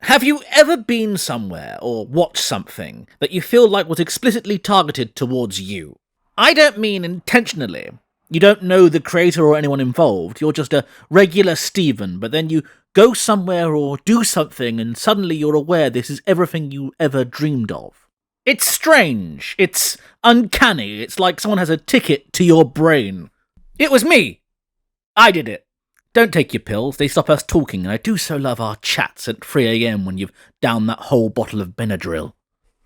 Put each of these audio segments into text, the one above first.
Have you ever been somewhere or watched something that you feel like was explicitly targeted towards you? I don't mean intentionally. You don't know the creator or anyone involved, you're just a regular Steven, but then you go somewhere or do something and suddenly you're aware this is everything you ever dreamed of. It's strange, it's uncanny, it's like someone has a ticket to your brain. It was me! I did it. Don't take your pills, they stop us talking, and I do so love our chats at 3 AM when you've downed that whole bottle of Benadryl.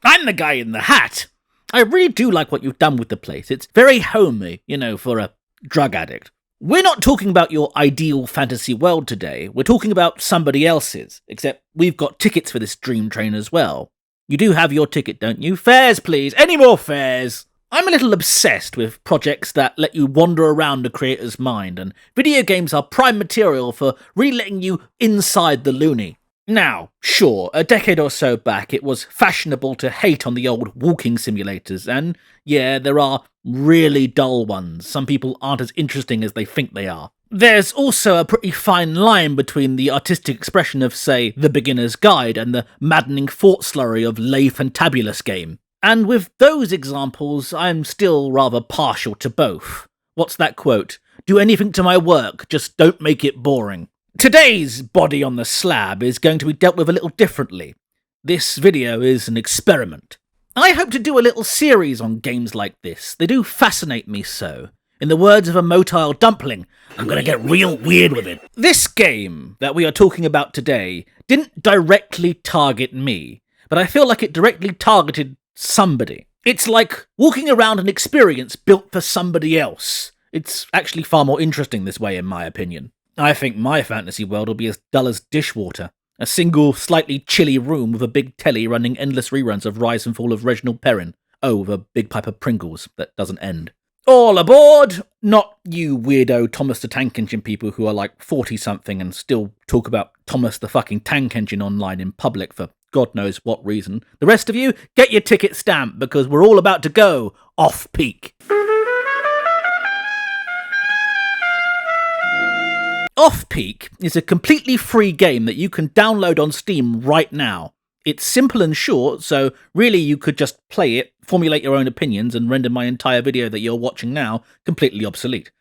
I'm the guy in the hat! I really do like what you've done with the place. It's very homey, for a drug addict. We're not talking about your ideal fantasy world today, we're talking about somebody else's, except we've got tickets for this dream train as well. You do have your ticket, don't you? Fares, please! Any more fares? I'm a little obsessed with projects that let you wander around a creator's mind, and video games are prime material for really letting you inside the loony. Now, sure, a decade or so back it was fashionable to hate on the old walking simulators, and yeah, there are really dull ones. Some people aren't as interesting as they think they are. There's also a pretty fine line between the artistic expression of, say, The Beginner's Guide and the maddening thought slurry of Le Fantabulous game. And with those examples, I'm still rather partial to both. What's that quote? Do anything to my work, just don't make it boring. Today's body on the slab is going to be dealt with a little differently. This video is an experiment. I hope to do a little series on games like this. They do fascinate me so. In the words of a motile dumpling, I'm gonna get real weird with it. This game that we are talking about today didn't directly target me, but I feel like it directly targeted somebody. It's like walking around an experience built for somebody else. It's actually far more interesting this way, in my opinion. I think my fantasy world will be as dull as dishwater. A single, slightly chilly room with a big telly running endless reruns of Rise and Fall of Reginald Perrin. Oh, with a big pipe of Pringles that doesn't end. All aboard! Not you weirdo Thomas the Tank Engine people who are like 40-something and still talk about Thomas the fucking Tank Engine online in public for God knows what reason. The rest of you, get your ticket stamped because we're all about to go off-peak. Off-Peak is a completely free game that you can download on Steam right now. It's simple and short, so really you could just play it, formulate your own opinions, and render my entire video that you're watching now completely obsolete.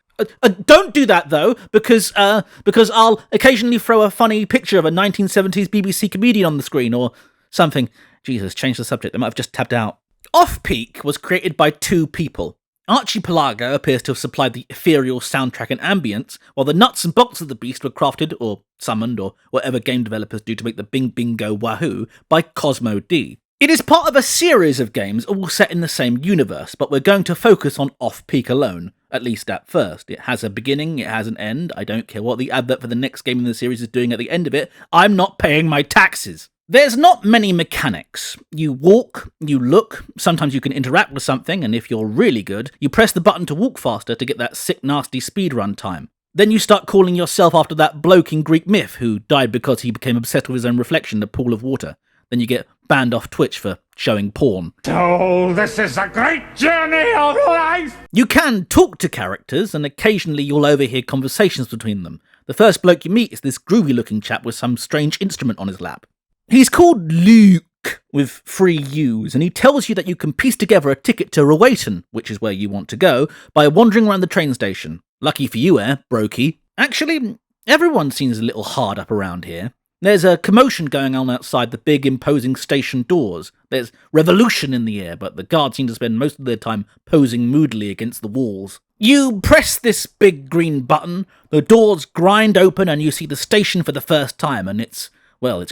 Don't do that though, because I'll occasionally throw a funny picture of a 1970s BBC comedian on the screen or something. Jesus, change the subject, they might have just tapped out. Off-Peak was created by two people. Archipelago appears to have supplied the ethereal soundtrack and ambience, while the nuts and bolts of the beast were crafted, or summoned, or whatever game developers do to make the bing bing go wahoo, by Cosmo D. It is part of a series of games all set in the same universe, but we're going to focus on Off-Peak alone, at least at first. It has a beginning, it has an end, I don't care what the advert for the next game in the series is doing at the end of it, I'm not paying my taxes. There's not many mechanics. You walk, you look, sometimes you can interact with something, and if you're really good, you press the button to walk faster to get that sick nasty speedrun time. Then you start calling yourself after that bloke in Greek myth who died because he became obsessed with his own reflection in a pool of water. Then you get banned off Twitch for showing porn. So this is a great journey of life! You can talk to characters, and occasionally you'll overhear conversations between them. The first bloke you meet is this groovy-looking chap with some strange instrument on his lap. He's called Luke, with 3 U's, and he tells you that you can piece together a ticket to Rowayton, which is where you want to go, by wandering around the train station. Lucky for you, brokey. Actually, everyone seems a little hard up around here. There's a commotion going on outside the big, imposing station doors. There's revolution in the air, but the guards seem to spend most of their time posing moodily against the walls. You press this big green button, the doors grind open, and you see the station for the first time, and it's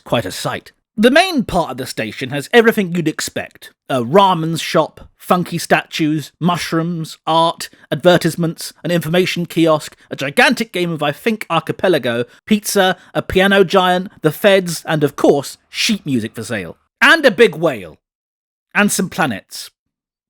quite a sight. The main part of the station has everything you'd expect. A ramen shop, funky statues, mushrooms, art, advertisements, an information kiosk, a gigantic game of I Think Archipelago, pizza, a piano giant, the feds, and of course, sheet music for sale. And a big whale. And some planets.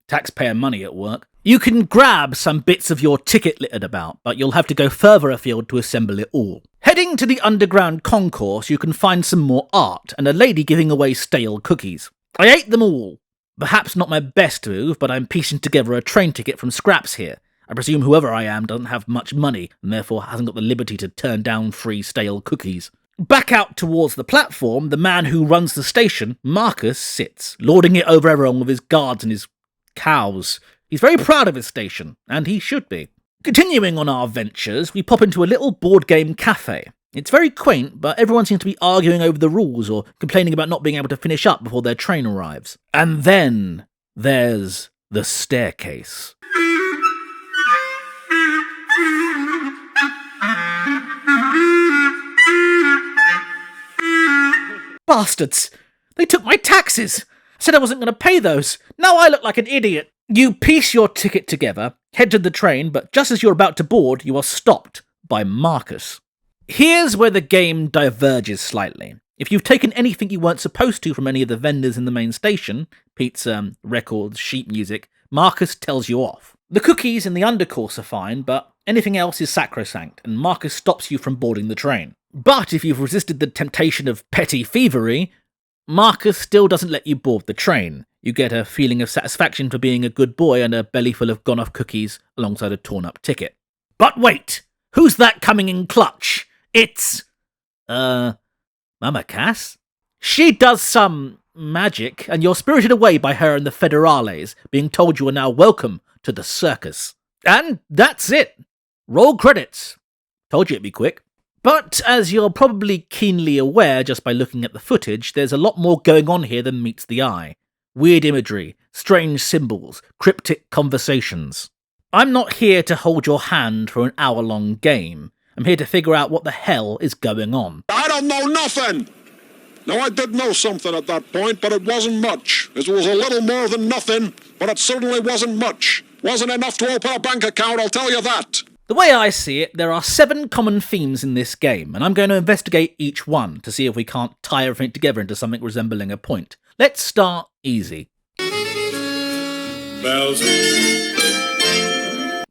Taxpayer money at work. You can grab some bits of your ticket littered about, but you'll have to go further afield to assemble it all. Heading to the underground concourse, you can find some more art, and a lady giving away stale cookies. I ate them all. Perhaps not my best move, but I'm piecing together a train ticket from scraps here. I presume whoever I am doesn't have much money, and therefore hasn't got the liberty to turn down free stale cookies. Back out towards the platform, the man who runs the station, Marcus, sits, lording it over everyone with his guards and his cows. He's very proud of his station, and he should be. Continuing on our ventures, we pop into a little board game cafe. It's very quaint, but everyone seems to be arguing over the rules or complaining about not being able to finish up before their train arrives. And then there's the staircase. Bastards! They took my taxes! Said I wasn't going to pay those. Now I look like an idiot. You piece your ticket together, head to the train, but just as you're about to board, you are stopped by Marcus. Here's where the game diverges slightly. If you've taken anything you weren't supposed to from any of the vendors in the main station, pizza, records, sheet music, Marcus tells you off. The cookies in the undercourse are fine, but anything else is sacrosanct, and Marcus stops you from boarding the train. But if you've resisted the temptation of petty thievery, Marcus still doesn't let you board the train. You get a feeling of satisfaction for being a good boy and a belly full of gone-off cookies alongside a torn-up ticket. But wait! Who's that coming in clutch? It's... Mama Cass? She does some magic, and you're spirited away by her and the Federales, being told you are now welcome to the circus. And that's it. Roll credits. Told you it'd be quick. But as you're probably keenly aware just by looking at the footage, there's a lot more going on here than meets the eye. Weird imagery, strange symbols, cryptic conversations. I'm not here to hold your hand for an hour-long game. I'm here to figure out what the hell is going on. I don't know nothing! Now, I did know something at that point, but it wasn't much. It was a little more than nothing, but it certainly wasn't much. Wasn't enough to open a bank account, I'll tell you that. The way I see it, there are 7 common themes in this game, and I'm going to investigate each one to see if we can't tie everything together into something resembling a point. Let's start easy.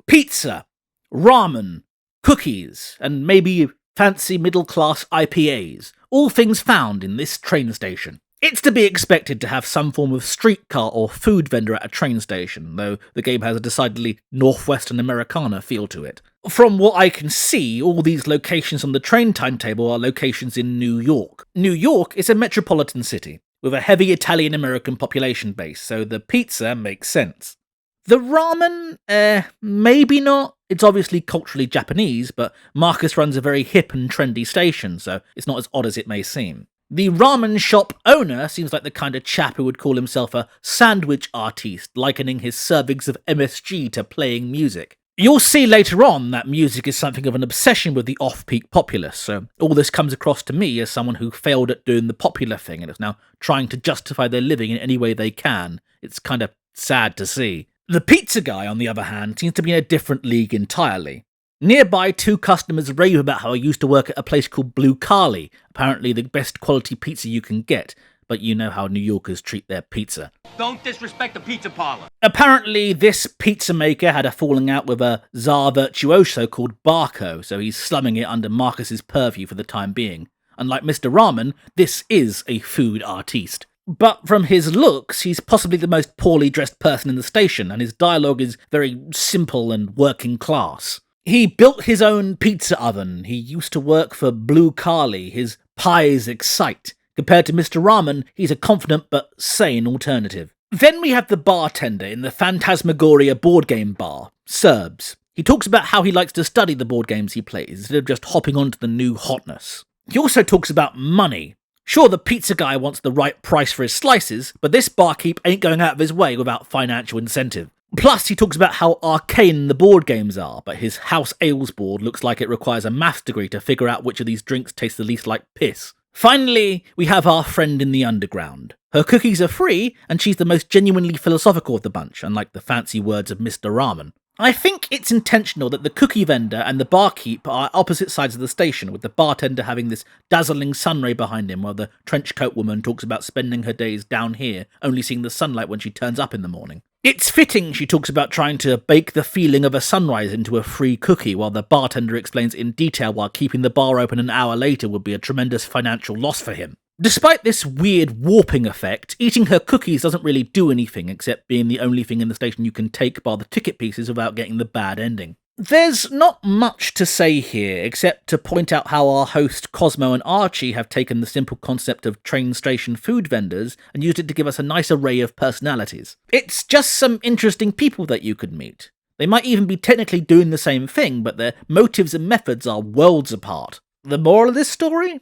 Pizza, ramen, cookies, and maybe fancy middle-class IPAs. All things found in this train station. It's to be expected to have some form of streetcar or food vendor at a train station, though the game has a decidedly Northwestern Americana feel to it. From what I can see, all these locations on the train timetable are locations in New York. New York is a metropolitan city, with a heavy Italian-American population base, so the pizza makes sense. The ramen? Maybe not. It's obviously culturally Japanese, but Marcus runs a very hip and trendy station, so it's not as odd as it may seem. The ramen shop owner seems like the kind of chap who would call himself a sandwich artiste, likening his servings of MSG to playing music. You'll see later on that music is something of an obsession with the off-peak populace, so all this comes across to me as someone who failed at doing the popular thing and is now trying to justify their living in any way they can. It's kind of sad to see. The pizza guy, on the other hand, seems to be in a different league entirely. Nearby, 2 customers rave about how I used to work at a place called Blue Carly, apparently the best quality pizza you can get, but you know how New Yorkers treat their pizza. Don't disrespect the pizza parlor. Apparently, this pizza maker had a falling out with a czar virtuoso called Barco, so he's slumming it under Marcus's purview for the time being. Unlike Mr. Ramen, this is a food artiste. But from his looks, he's possibly the most poorly dressed person in the station, and his dialogue is very simple and working class. He built his own pizza oven. He used to work for Blue Carly. His pies excite. Compared to Mr. Ramen, he's a confident but sane alternative. Then we have the bartender in the Phantasmagoria board game bar, Serbs. He talks about how he likes to study the board games he plays instead of just hopping onto the new hotness. He also talks about money. Sure, the pizza guy wants the right price for his slices, but this barkeep ain't going out of his way without financial incentive. Plus, he talks about how arcane the board games are, but his house ales board looks like it requires a maths degree to figure out which of these drinks tastes the least like piss. Finally, we have our friend in the underground. Her cookies are free, and she's the most genuinely philosophical of the bunch, unlike the fancy words of Mr. Ramen. I think it's intentional that the cookie vendor and the barkeep are opposite sides of the station, with the bartender having this dazzling sunray behind him while the trenchcoat woman talks about spending her days down here, only seeing the sunlight when she turns up in the morning. It's fitting she talks about trying to bake the feeling of a sunrise into a free cookie, while the bartender explains in detail why keeping the bar open an hour later would be a tremendous financial loss for him. Despite this weird warping effect, eating her cookies doesn't really do anything except being the only thing in the station you can take bar the ticket pieces without getting the bad ending. There's not much to say here, except to point out how our host Cosmo and Archie have taken the simple concept of train station food vendors and used it to give us a nice array of personalities. It's just some interesting people that you could meet. They might even be technically doing the same thing, but their motives and methods are worlds apart. The moral of this story?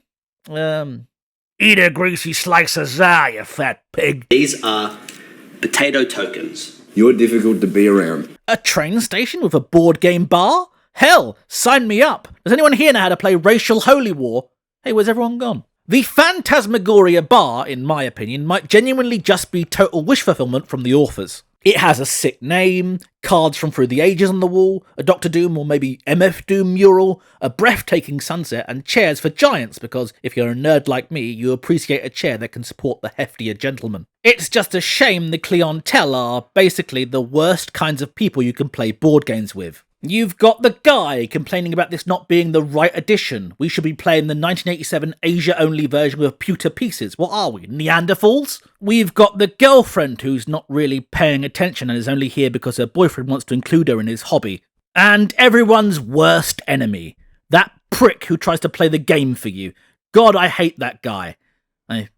Eat a greasy slice of za, you fat pig. These are potato tokens. You're difficult to be around. A train station with a board game bar? Hell, sign me up. Does anyone here know how to play Racial Holy War? Hey, where's everyone gone? The Phantasmagoria bar, in my opinion, might genuinely just be total wish fulfillment from the authors. It has a sick name, cards from Through the Ages on the wall, a Doctor Doom or maybe MF Doom mural, a breathtaking sunset, and chairs for giants, because if you're a nerd like me, you appreciate a chair that can support the heftier gentleman. It's just a shame the clientele are basically the worst kinds of people you can play board games with. You've got the guy complaining about this not being the right edition. We should be playing the 1987 Asia-only version with pewter pieces. What are we, Neanderthals? We've got the girlfriend who's not really paying attention and is only here because her boyfriend wants to include her in his hobby. And everyone's worst enemy. That prick who tries to play the game for you. God, I hate that guy. I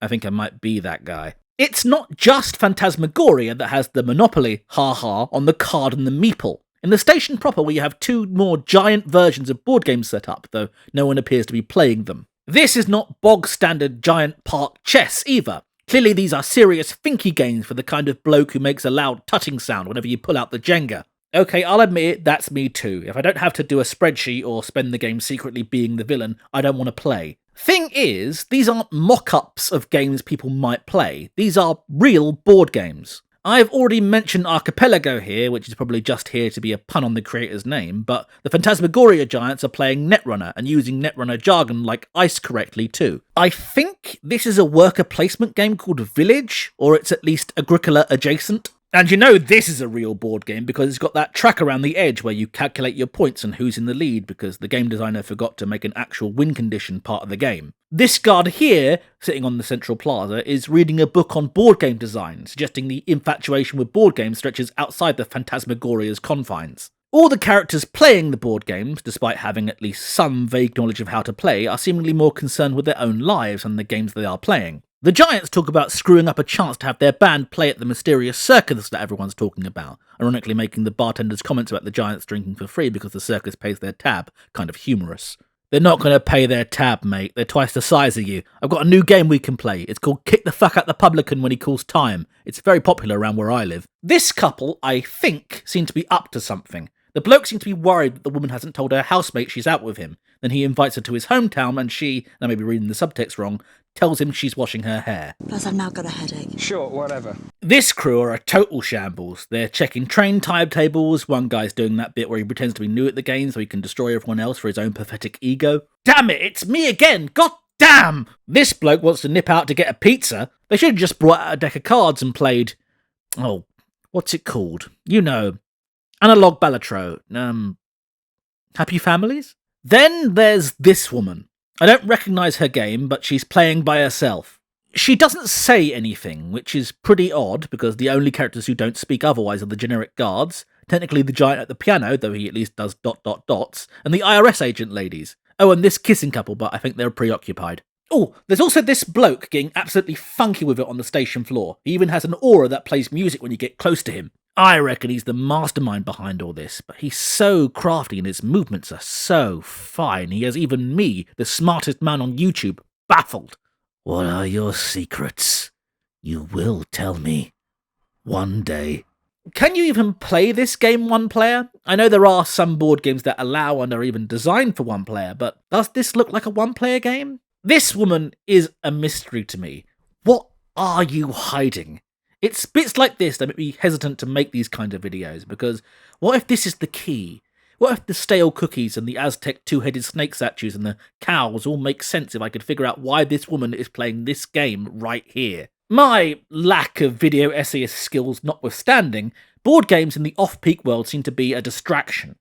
think I might be that guy. It's not just Phantasmagoria that has the monopoly, ha-ha, on the card and the meeple. In the station proper, we have two more giant versions of board games set up, though no one appears to be playing them. This is not bog-standard giant park chess either. Clearly these are serious thinky games for the kind of bloke who makes a loud tutting sound whenever you pull out the Jenga. Okay, I'll admit it, that's me too. If I don't have to do a spreadsheet or spend the game secretly being the villain, I don't want to play. Thing is, these aren't mock-ups of games people might play. These are real board games. I've already mentioned Archipelago here, which is probably just here to be a pun on the creator's name, but the Phantasmagoria giants are playing Netrunner and using Netrunner jargon like ice correctly too. I think this is a worker placement game called Village, or it's at least Agricola adjacent. And you know this is a real board game because it's got that track around the edge where you calculate your points and who's in the lead because the game designer forgot to make an actual win condition part of the game. This guard here, sitting on the central plaza, is reading a book on board game design, suggesting the infatuation with board games stretches outside the Phantasmagoria's confines. All the characters playing the board games, despite having at least some vague knowledge of how to play, are seemingly more concerned with their own lives and the games they are playing. The Giants talk about screwing up a chance to have their band play at the mysterious circus that everyone's talking about, ironically making the bartender's comments about the Giants drinking for free because the circus pays their tab kind of humorous. They're not going to pay their tab, mate. They're twice the size of you. I've got a new game we can play. It's called Kick the Fuck Out the Publican When He Calls Time. It's very popular around where I live. This couple, I think, seem to be up to something. The bloke seems to be worried that the woman hasn't told her housemate she's out with him. Then he invites her to his hometown and she, and I may be reading the subtext wrong, tells him she's washing her hair. Plus, I've now got a headache. Sure, whatever. This crew are a total shambles. They're checking train timetables. One guy's doing that bit where he pretends to be new at the game so he can destroy everyone else for his own pathetic ego. Damn it, it's me again! God damn! This bloke wants to nip out to get a pizza. They should have just brought out a deck of cards and played... Oh, what's it called? You know. Analog Balatro. Happy Families? Then there's this woman. I don't recognise her game, but she's playing by herself. She doesn't say anything, which is pretty odd, because the only characters who don't speak otherwise are the generic guards, technically the giant at the piano, though he at least does ... and the IRS agent ladies. Oh, and this kissing couple, but I think they're preoccupied. Oh, there's also this bloke getting absolutely funky with it on the station floor. He even has an aura that plays music when you get close to him. I reckon he's the mastermind behind all this, but he's so crafty and his movements are so fine. He has even me, the smartest man on YouTube, baffled. What are your secrets? You will tell me. One day. Can you even play this game one player? I know there are some board games that allow and are even designed for one player, but does this look like a one-player game? This woman is a mystery to me. What are you hiding? It's bits like this that make me hesitant to make these kind of videos, because what if this is the key? What if the stale cookies and the Aztec two-headed snake statues and the cows all make sense if I could figure out why this woman is playing this game right here? My lack of video essayist skills notwithstanding, board games in the off-peak world seem to be a distraction.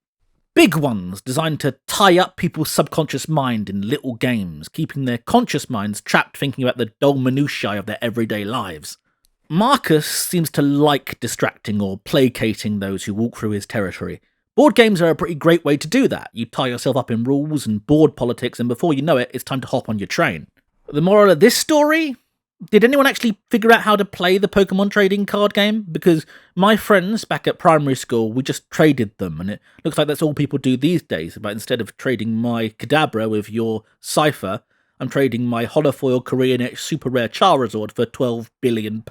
Big ones designed to tie up people's subconscious mind in little games, keeping their conscious minds trapped thinking about the dull minutiae of their everyday lives. Marcus seems to like distracting or placating those who walk through his territory. Board games are a pretty great way to do that. You tie yourself up in rules and board politics, and before you know it, it's time to hop on your train. The moral of this story? Did anyone actually figure out how to play the Pokemon trading card game? Because my friends back at primary school, we just traded them, and it looks like that's all people do these days. But instead of trading my Kadabra with your Cypher, I'm trading my holofoil Korean X super rare Charizard for £12 billion.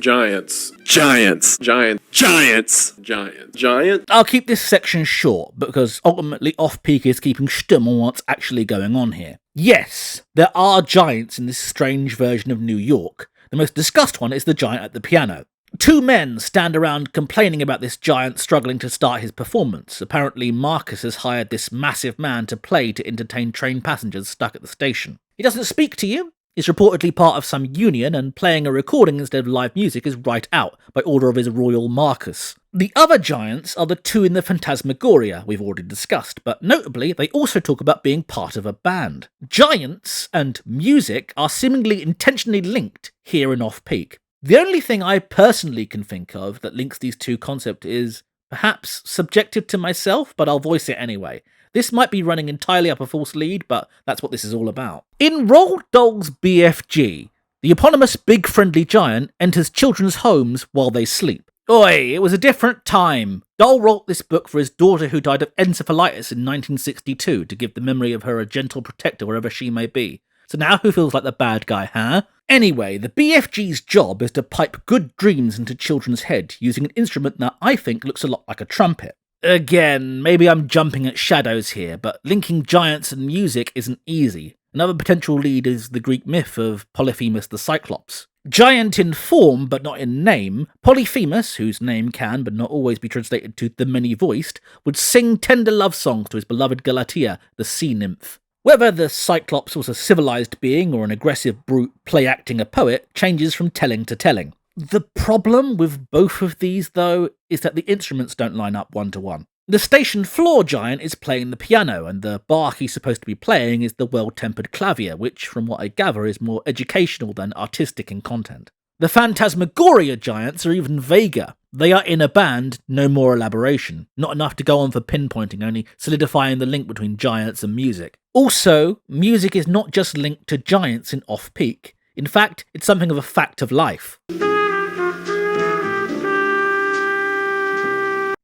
Giants. Giants. Giant. Giants. Giant. Giant. I'll keep this section short, because ultimately Off-Peak is keeping stum on what's actually going on here. Yes, there are giants in this strange version of New York. The most discussed one is the giant at the piano. Two men stand around complaining about this giant struggling to start his performance. Apparently Marcus has hired this massive man to play to entertain train passengers stuck at the station. He doesn't speak to you. He's reportedly part of some union, and playing a recording instead of live music is right out, by order of his royal Marcus. The other giants are the two in the Phantasmagoria we've already discussed, but notably they also talk about being part of a band. Giants and music are seemingly intentionally linked here in Off-Peak. The only thing I personally can think of that links these two concepts is perhaps subjective to myself, but I'll voice it anyway. This might be running entirely up a false lead, but that's what this is all about. In Roald Dahl's BFG, the eponymous big friendly giant enters children's homes while they sleep. Oi, it was a different time. Dahl wrote this book for his daughter who died of encephalitis in 1962 to give the memory of her a gentle protector wherever she may be. So now who feels like the bad guy, huh? Anyway, the BFG's job is to pipe good dreams into children's head using an instrument that I think looks a lot like a trumpet. Again, maybe I'm jumping at shadows here, but linking giants and music isn't easy. Another potential lead is the Greek myth of Polyphemus the Cyclops. Giant in form, but not in name, Polyphemus, whose name can but not always be translated to the many-voiced, would sing tender love songs to his beloved Galatea, the sea nymph. Whether the Cyclops was a civilized being or an aggressive brute play-acting a poet changes from telling to telling. The problem with both of these, though, is that the instruments don't line up one-to-one. The station floor giant is playing the piano, and the bar he's supposed to be playing is the well-tempered clavier, which, from what I gather, is more educational than artistic in content. The Phantasmagoria giants are even vaguer. They are in a band, no more elaboration. Not enough to go on for pinpointing, only solidifying the link between giants and music. Also, music is not just linked to giants in Off-Peak. In fact, it's something of a fact of life.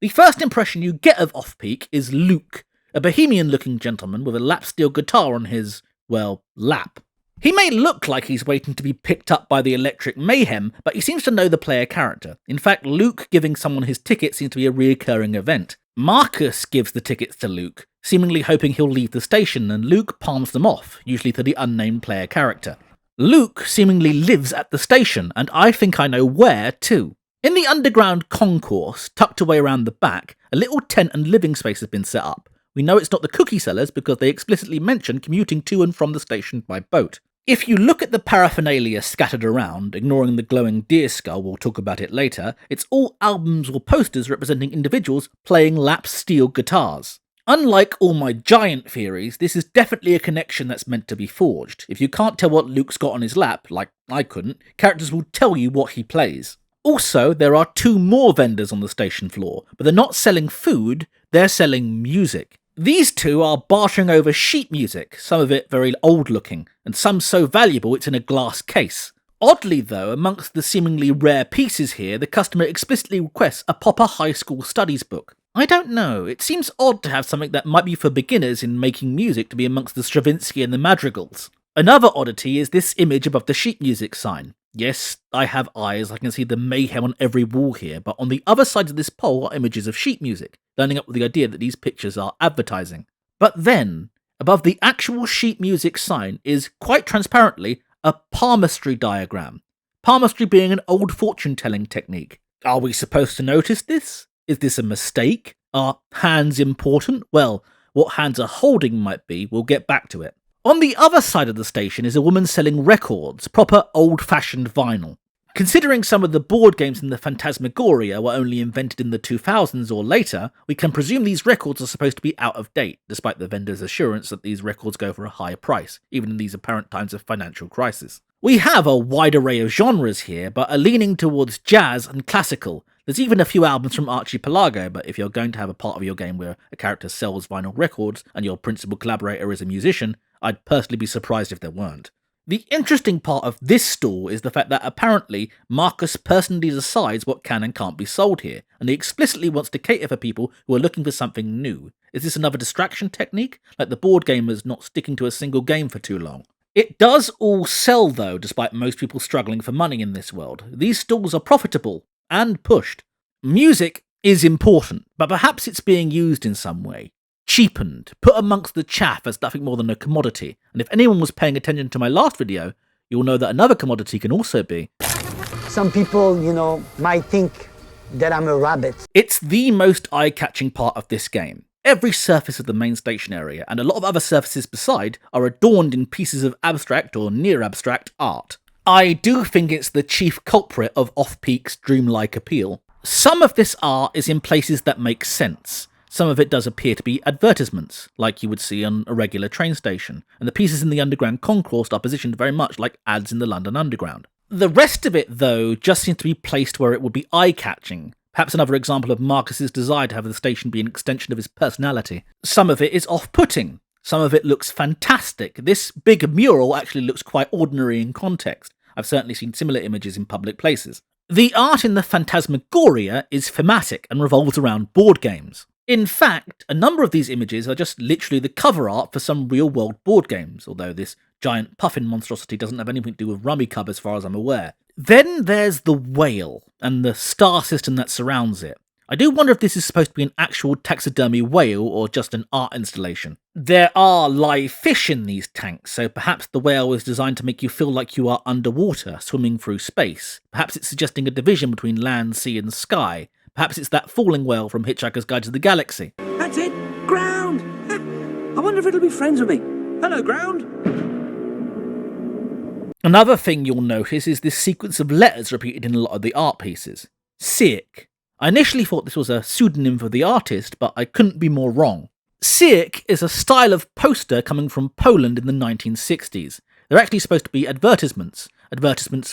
The first impression you get of Off-Peak is Luke, a bohemian-looking gentleman with a lap steel guitar on his, well, lap. He may look like he's waiting to be picked up by the electric mayhem, but he seems to know the player character. In fact, Luke giving someone his ticket seems to be a recurring event. Marcus gives the tickets to Luke, seemingly hoping he'll leave the station, and Luke palms them off, usually to the unnamed player character. Luke seemingly lives at the station, and I think I know where too. In the underground concourse, tucked away around the back, a little tent and living space has been set up. We know it's not the cookie sellers because they explicitly mention commuting to and from the station by boat. If you look at the paraphernalia scattered around, ignoring the glowing deer skull, we'll talk about it later, it's all albums or posters representing individuals playing lap steel guitars. Unlike all my giant theories, this is definitely a connection that's meant to be forged. If you can't tell what Luke's got on his lap, like I couldn't, characters will tell you what he plays. Also, there are two more vendors on the station floor, but they're not selling food, they're selling music. These two are bartering over sheet music, some of it very old looking, and some so valuable it's in a glass case. Oddly though, amongst the seemingly rare pieces here, the customer explicitly requests a Popper High School Studies book. I don't know, it seems odd to have something that might be for beginners in making music to be amongst the Stravinsky and the madrigals. Another oddity is this image above the sheet music sign. Yes, I have eyes, I can see the mayhem on every wall here, but on the other side of this pole are images of sheet music, lining up with the idea that these pictures are advertising. But then, above the actual sheet music sign is, quite transparently, a palmistry diagram. Palmistry being an old fortune-telling technique. Are we supposed to notice this? Is this a mistake? Are hands important? Well, what hands are holding might be, we'll get back to it. On the other side of the station is a woman selling records, proper old-fashioned vinyl. Considering some of the board games in the Phantasmagoria were only invented in the 2000s or later, we can presume these records are supposed to be out of date, despite the vendor's assurance that these records go for a high price, even in these apparent times of financial crisis. We have a wide array of genres here, but are leaning towards jazz and classical, There's even a few albums from Archipelago, but if you're going to have a part of your game where a character sells vinyl records and your principal collaborator is a musician, I'd personally be surprised if there weren't. The interesting part of this stall is the fact that apparently Marcus personally decides what can and can't be sold here, and he explicitly wants to cater for people who are looking for something new. Is this another distraction technique, like the board gamers not sticking to a single game for too long? It does all sell though, despite most people struggling for money in this world. These stalls are profitable and pushed. Music is important, but perhaps it's being used in some way. Cheapened, put amongst the chaff as nothing more than a commodity. And if anyone was paying attention to my last video, you'll know that another commodity can also be... Some people, might think that I'm a rabbit. It's the most eye-catching part of this game. Every surface of the main station area, and a lot of other surfaces beside, are adorned in pieces of abstract or near-abstract art. I do think it's the chief culprit of Off-Peak's dreamlike appeal. Some of this art is in places that make sense. Some of it does appear to be advertisements, like you would see on a regular train station, and the pieces in the underground concourse are positioned very much like ads in the London Underground. The rest of it, though, just seems to be placed where it would be eye-catching, perhaps another example of Marcus's desire to have the station be an extension of his personality. Some of it is off-putting, some of it looks fantastic. This big mural actually looks quite ordinary in context. I've certainly seen similar images in public places. The art in the Phantasmagoria is thematic and revolves around board games. In fact, a number of these images are just literally the cover art for some real-world board games, although this giant puffin monstrosity doesn't have anything to do with Rummikub as far as I'm aware. Then there's the whale, and the star system that surrounds it. I do wonder if this is supposed to be an actual taxidermy whale or just an art installation. There are live fish in these tanks, so perhaps the whale is designed to make you feel like you are underwater, swimming through space. Perhaps it's suggesting a division between land, sea and sky. Perhaps it's that falling whale from Hitchhiker's Guide to the Galaxy. That's it! Ground! I wonder if it'll be friends with me. Hello, ground! Another thing you'll notice is this sequence of letters repeated in a lot of the art pieces. Sick. I initially thought this was a pseudonym for the artist, but I couldn't be more wrong. Sick is a style of poster coming from Poland in the 1960s. They're actually supposed to be advertisements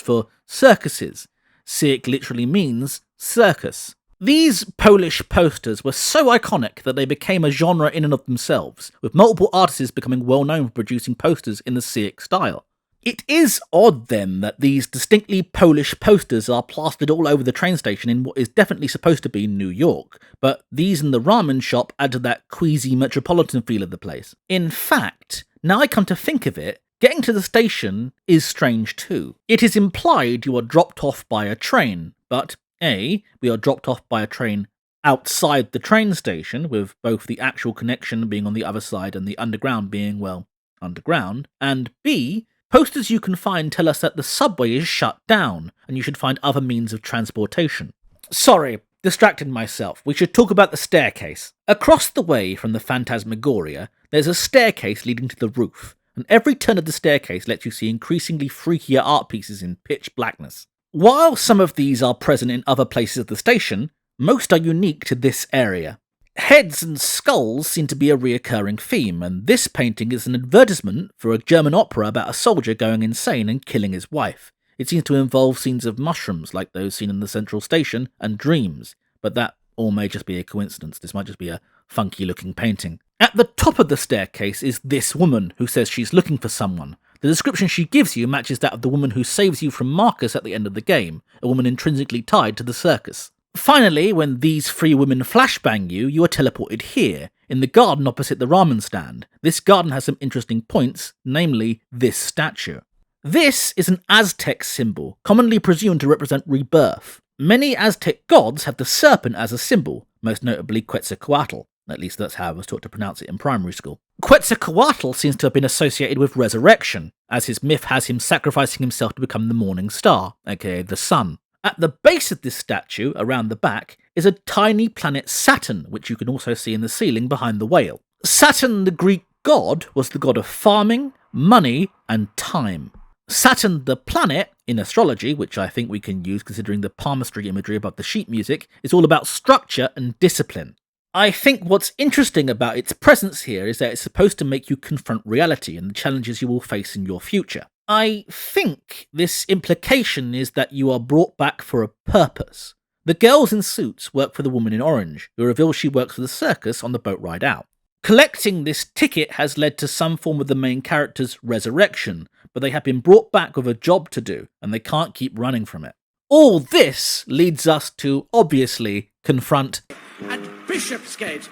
for circuses. Sick literally means circus. These Polish posters were so iconic that they became a genre in and of themselves, with multiple artists becoming well known for producing posters in the Sick style. It is odd then that these distinctly Polish posters are plastered all over the train station in what is definitely supposed to be New York, but these in the ramen shop add to that queasy metropolitan feel of the place. In fact, now I come to think of it, getting to the station is strange too. It is implied you are dropped off by a train, but A, we are dropped off by a train outside the train station, with both the actual connection being on the other side and the underground being, well, underground, and B, posters you can find tell us that the subway is shut down, and you should find other means of transportation. Sorry, distracted myself. We should talk about the staircase. Across the way from the Phantasmagoria, there's a staircase leading to the roof, and every turn of the staircase lets you see increasingly freakier art pieces in pitch blackness. While some of these are present in other places of the station, most are unique to this area. Heads and skulls seem to be a reoccurring theme, and this painting is an advertisement for a German opera about a soldier going insane and killing his wife. It seems to involve scenes of mushrooms like those seen in the central station, and dreams, but that all may just be a coincidence. This might just be a funky looking painting. At the top of the staircase is this woman who says she's looking for someone. The description she gives you matches that of the woman who saves you from Marcus at the end of the game, a woman intrinsically tied to the circus. Finally, when these three women flashbang you, you are teleported here, in the garden opposite the ramen stand. This garden has some interesting points, namely this statue. This is an Aztec symbol, commonly presumed to represent rebirth. Many Aztec gods have the serpent as a symbol, most notably Quetzalcoatl. At least that's how I was taught to pronounce it in primary school. Quetzalcoatl seems to have been associated with resurrection, as his myth has him sacrificing himself to become the morning star, aka the sun. At the base of this statue, around the back, is a tiny planet Saturn, which you can also see in the ceiling behind the whale. Saturn, the Greek god, was the god of farming, money, and time. Saturn, the planet, in astrology, which I think we can use considering the palmistry imagery above the sheet music, is all about structure and discipline. I think what's interesting about its presence here is that it's supposed to make you confront reality and the challenges you will face in your future. I think this implication is that you are brought back for a purpose. The girls in suits work for the woman in orange, who reveals she works for the circus on the boat ride out. Collecting this ticket has led to some form of the main character's resurrection, but they have been brought back with a job to do, and they can't keep running from it. All this leads us to, obviously, confront At Bishopsgate.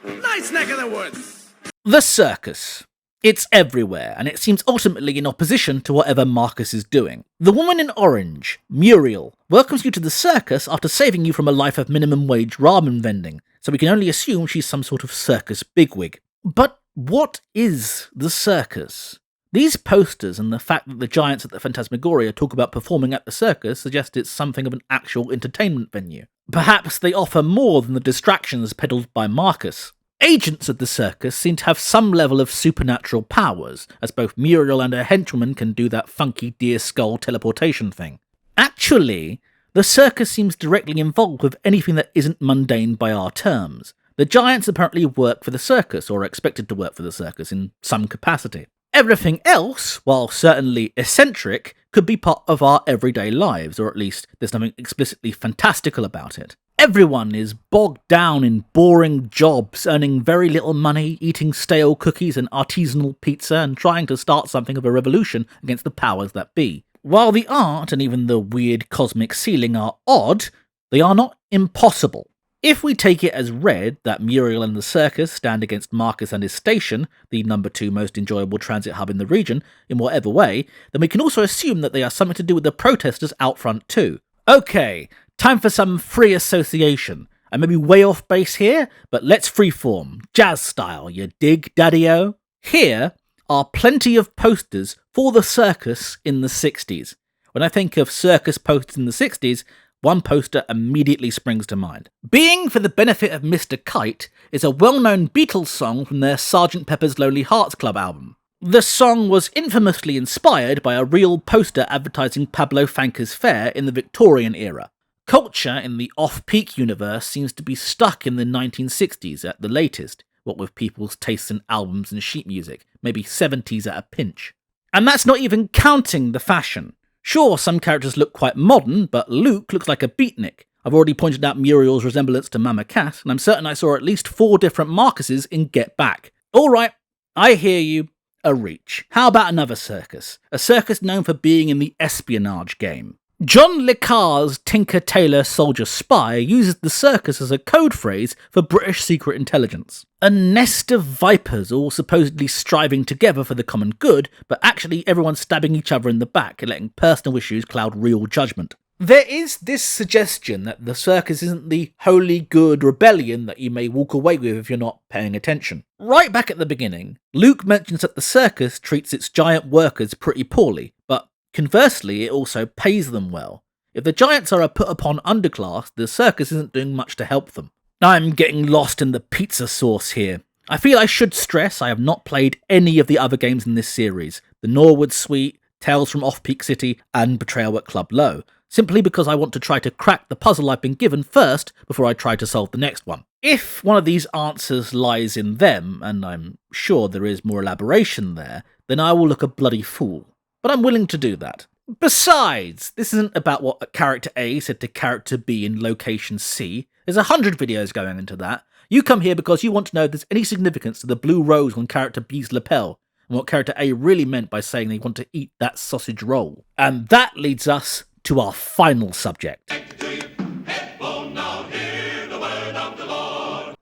Nice neck of the woods. the circus. It's everywhere, and it seems ultimately in opposition to whatever Marcus is doing. The woman in orange, Muriel, welcomes you to the circus after saving you from a life of minimum wage ramen vending, so we can only assume she's some sort of circus bigwig. But what is the circus? These posters and the fact that the giants at the Phantasmagoria talk about performing at the circus suggest it's something of an actual entertainment venue. Perhaps they offer more than the distractions peddled by Marcus. Agents of the circus seem to have some level of supernatural powers, as both Muriel and her henchwoman can do that funky deer skull teleportation thing. Actually, the circus seems directly involved with anything that isn't mundane by our terms. The giants apparently work for the circus, or are expected to work for the circus in some capacity. Everything else, while certainly eccentric, could be part of our everyday lives, or at least there's nothing explicitly fantastical about it. Everyone is bogged down in boring jobs, earning very little money, eating stale cookies and artisanal pizza, and trying to start something of a revolution against the powers that be. While the art and even the weird cosmic ceiling are odd, they are not impossible. If we take it as read that Muriel and the circus stand against Marcus and his station, the number 2 most enjoyable transit hub in the region, in whatever way, then we can also assume that they are something to do with the protesters out front too. Okay, time for some free association. I may be way off base here, but let's freeform, jazz style, you dig, daddy-o? Here are plenty of posters for the circus in the 60s. When I think of circus posters in the 60s, one poster immediately springs to mind. Being for the Benefit of Mr. Kite is a well-known Beatles song from their Sgt. Pepper's Lonely Hearts Club album. The song was infamously inspired by a real poster advertising Pablo Fanca's fair in the Victorian era. Culture in the off-peak universe seems to be stuck in the 1960s at the latest, what with people's tastes in albums and sheet music, maybe 70s at a pinch. And that's not even counting the fashion. Sure, some characters look quite modern, but Luke looks like a beatnik. I've already pointed out Muriel's resemblance to Mama Cat, and I'm certain I saw at least 4 different Marcuses in Get Back. Alright, I hear you. A reach. How about another circus? A circus known for being in the espionage game. John Le Carre's Tinker Tailor Soldier Spy uses the circus as a code phrase for British secret intelligence. A nest of vipers all supposedly striving together for the common good, but actually everyone stabbing each other in the back and letting personal issues cloud real judgment. There is this suggestion that the circus isn't the wholly good rebellion that you may walk away with if you're not paying attention. Right back at the beginning, Luke mentions that the circus treats its giant workers pretty poorly, but conversely, it also pays them well. If the giants are a put-upon underclass, the circus isn't doing much to help them. I'm getting lost in the pizza sauce here. I feel I should stress I have not played any of the other games in this series, the Norwood Suite, Tales from Off-Peak City, and Betrayal at Club Low, simply because I want to try to crack the puzzle I've been given first before I try to solve the next one. If one of these answers lies in them, and I'm sure there is more elaboration there, then I will look a bloody fool. But I'm willing to do that. Besides, this isn't about what character A said to character B in location C. There's 100 videos going into that. You come here because you want to know if there's any significance to the blue rose on character B's lapel, and what character A really meant by saying they want to eat that sausage roll. And that leads us to our final subject.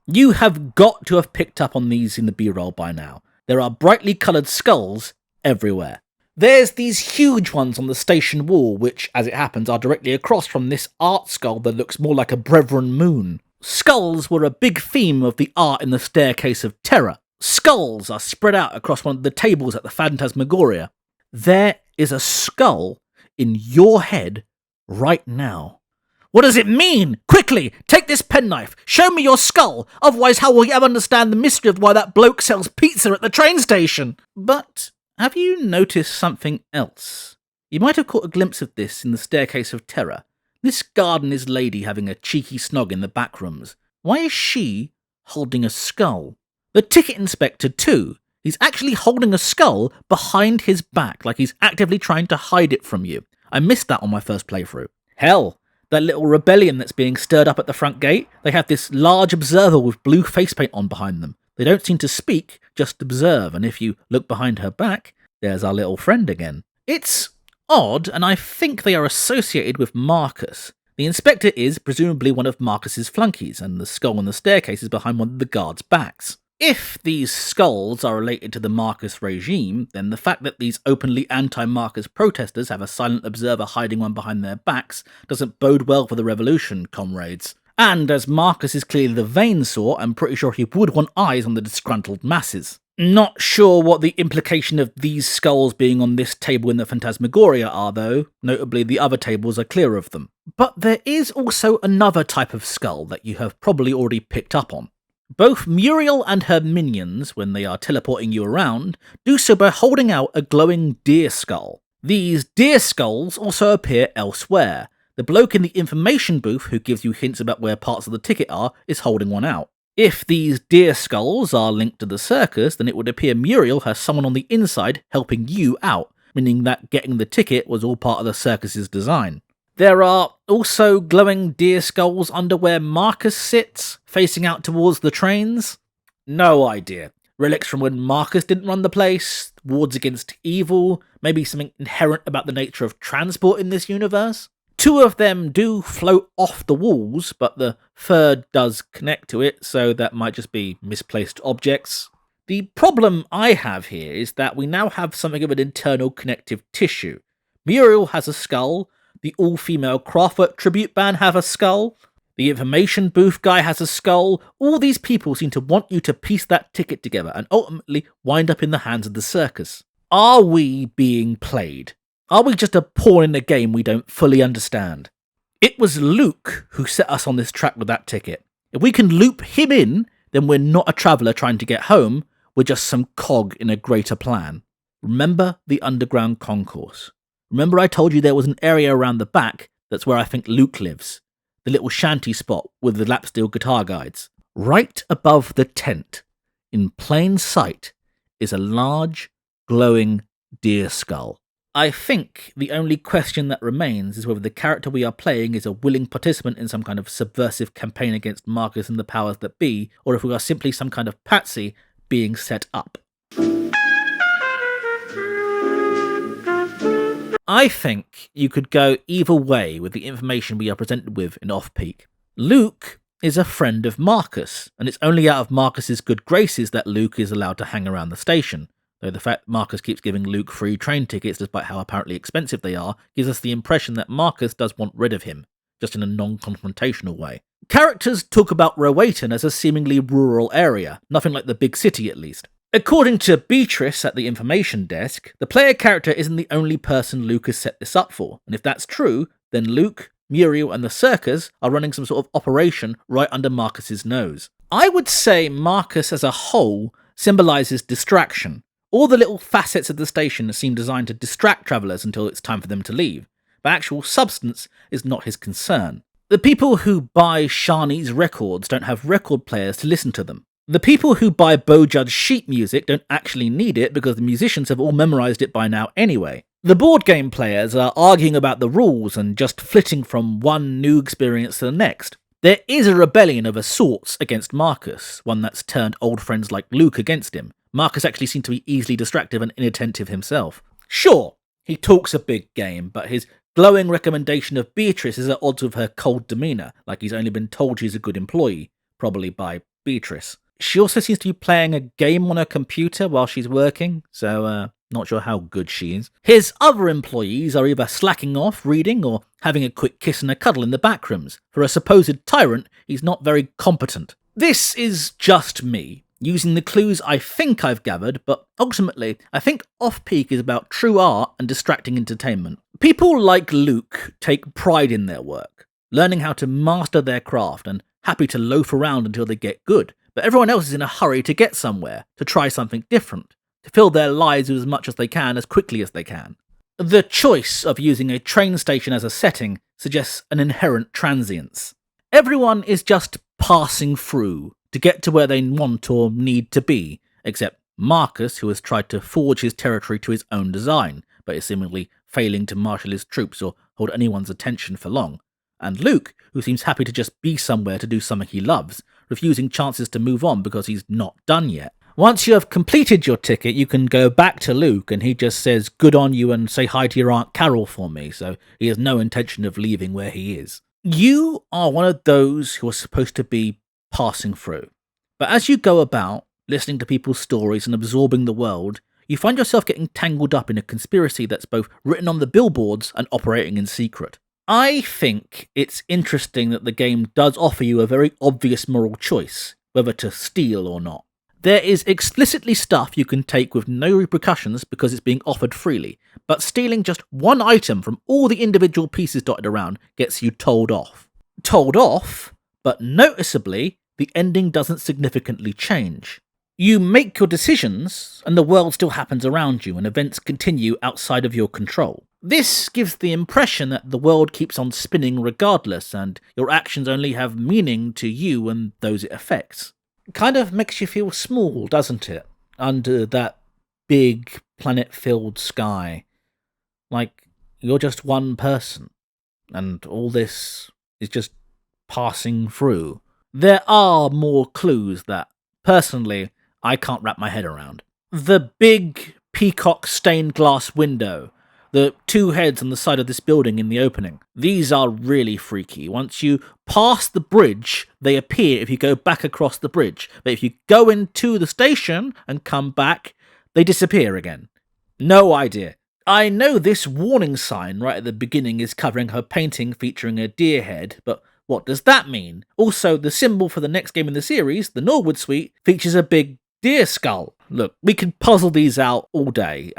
You have got to have picked up on these in the B-roll by now. There are brightly coloured skulls everywhere. There's these huge ones on the station wall, which, as it happens, are directly across from this art skull that looks more like a Brethren moon. Skulls were a big theme of the art in the Staircase of Terror. Skulls are spread out across one of the tables at the Phantasmagoria. There is a skull in your head right now. What does it mean? Quickly, take this penknife, show me your skull, otherwise how will you ever understand the mystery of why that bloke sells pizza at the train station? But have you noticed something else? You might have caught a glimpse of this in the Staircase of Terror. This garden is lady having a cheeky snog in the back rooms. Why is she holding a skull? The ticket inspector too. He's actually holding a skull behind his back, like he's actively trying to hide it from you. I missed that on my first playthrough. Hell, That little rebellion that's being stirred up at the front gate, they have this large observer with blue face paint on behind them. They don't seem to speak, just observe, and if you look behind her back, there's our little friend again. It's odd, and I think they are associated with Marcus. The inspector is presumably one of Marcus's flunkies, and the skull on the staircase is behind one of the guards' backs. If these skulls are related to the Marcus regime, then the fact that these openly anti-Marcus protesters have a silent observer hiding one behind their backs doesn't bode well for the revolution, comrades. And as Marcus is clearly the vain sort, I'm pretty sure he would want eyes on the disgruntled masses. Not sure what the implication of these skulls being on this table in the Phantasmagoria are, though. Notably, the other tables are clear of them. But there is also another type of skull that you have probably already picked up on. Both Muriel and her minions, when they are teleporting you around, do so by holding out a glowing deer skull. These deer skulls also appear elsewhere. The bloke in the information booth who gives you hints about where parts of the ticket are is holding one out. If these deer skulls are linked to the circus, then it would appear Muriel has someone on the inside helping you out, meaning that getting the ticket was all part of the circus's design. There are also glowing deer skulls under where Marcus sits, facing out towards the trains. No idea. Relics from when Marcus didn't run the place, wards against evil, maybe something inherent about the nature of transport in this universe. 2 of them do float off the walls, but the third does connect to it, so that might just be misplaced objects. The problem I have here is that we now have something of an internal connective tissue. Muriel has a skull, the all-female Craftwork tribute band have a skull, the information booth guy has a skull. All these people seem to want you to piece that ticket together and ultimately wind up in the hands of the circus. Are we being played? Are we just a pawn in a game we don't fully understand? It was Luke who set us on this track with that ticket. If we can loop him in, then we're not a traveller trying to get home, we're just some cog in a greater plan. Remember the underground concourse. Remember I told you there was an area around the back that's where I think Luke lives. The little shanty spot with the lap steel guitar guides. Right above the tent, in plain sight, is a large, glowing deer skull. I think the only question that remains is whether the character we are playing is a willing participant in some kind of subversive campaign against Marcus and the powers that be, or if we are simply some kind of patsy being set up. I think you could go either way with the information we are presented with in Off-Peak. Luke is a friend of Marcus, and it's only out of Marcus's good graces that Luke is allowed to hang around the station. Though the fact Marcus keeps giving Luke free train tickets despite how apparently expensive they are gives us the impression that Marcus does want rid of him, just in a non-confrontational way. Characters talk about Rowayton as a seemingly rural area, nothing like the big city at least. According to Beatrice at the information desk, the player character isn't the only person Luke has set this up for, and if that's true, then Luke, Muriel and the circus are running some sort of operation right under Marcus's nose. I would say Marcus as a whole symbolises distraction. All the little facets of the station seem designed to distract travellers until it's time for them to leave, but actual substance is not his concern. The people who buy Shani's records don't have record players to listen to them. The people who buy Bojud's sheet music don't actually need it because the musicians have all memorised it by now anyway. The board game players are arguing about the rules and just flitting from one new experience to the next. There is a rebellion of a sorts against Marcus, one that's turned old friends like Luke against him. Marcus actually seemed to be easily distractive and inattentive himself. Sure, he talks a big game, but his glowing recommendation of Beatrice is at odds with her cold demeanour, like he's only been told she's a good employee, probably by Beatrice. She also seems to be playing a game on her computer while she's working, so not sure how good she is. His other employees are either slacking off, reading, or having a quick kiss and a cuddle in the back rooms. For a supposed tyrant, he's not very competent. This is just me, using the clues I think I've gathered, but ultimately, I think Off-Peak is about true art and distracting entertainment. People like Luke take pride in their work, learning how to master their craft and happy to loaf around until they get good. But everyone else is in a hurry to get somewhere, to try something different, to fill their lives with as much as they can as quickly as they can. The choice of using a train station as a setting suggests an inherent transience. Everyone is just passing through to get to where they want or need to be, except Marcus, who has tried to forge his territory to his own design, but is seemingly failing to marshal his troops or hold anyone's attention for long. and Luke, who seems happy to just be somewhere to do something he loves, refusing chances to move on because he's not done yet. Once you have completed your ticket, you can go back to Luke and he just says, "Good on you and say hi to your Aunt Carol for me," so he has no intention of leaving where he is. You are one of those who are supposed to be passing through. But as you go about, listening to people's stories and absorbing the world, you find yourself getting tangled up in a conspiracy that's both written on the billboards and operating in secret. I think it's interesting that the game does offer you a very obvious moral choice, whether to steal or not. There is explicitly stuff you can take with no repercussions because it's being offered freely, but stealing just one item from all the individual pieces dotted around gets you told off. Told off, but noticeably, the ending doesn't significantly change. You make your decisions, and the world still happens around you, and events continue outside of your control. This gives the impression that the world keeps on spinning regardless, and your actions only have meaning to you and those it affects. Kind of makes you feel small, doesn't it? Under that big planet-filled sky. Like, you're just one person, and all this is just passing through. There are more clues that, personally, I can't wrap my head around. The big peacock stained glass window, the two heads on the side of this building in the opening. These are really freaky. Once you pass the bridge, they appear if you go back across the bridge. But if you go into the station and come back, they disappear again. No idea. I know this warning sign right at the beginning is covering her painting featuring a deer head, but what does that mean? Also, the symbol for the next game in the series, the Norwood Suite, features a big deer skull. Look, we can puzzle these out all day.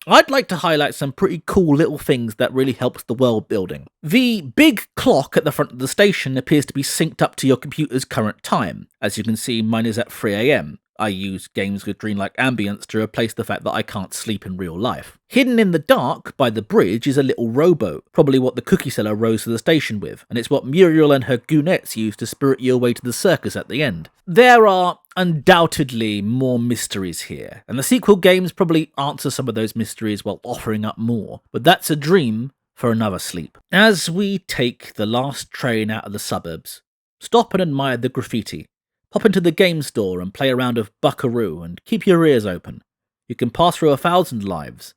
I'd like to highlight some pretty cool little things that really helps the world building. The big clock at the front of the station appears to be synced up to your computer's current time. As you can see, mine is at 3 AM. I use games with dreamlike ambience to replace the fact that I can't sleep in real life. Hidden in the dark by the bridge is a little rowboat, probably what the cookie seller rows to the station with, and it's what Muriel and her goonettes use to spirit you away to the circus at the end. There are undoubtedly more mysteries here, and the sequel games probably answer some of those mysteries while offering up more, but that's a dream for another sleep. As we take the last train out of the suburbs, stop and admire the graffiti. Pop into the game store and play a round of Buckaroo and keep your ears open. You can pass through 1,000 lives,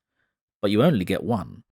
but you only get one.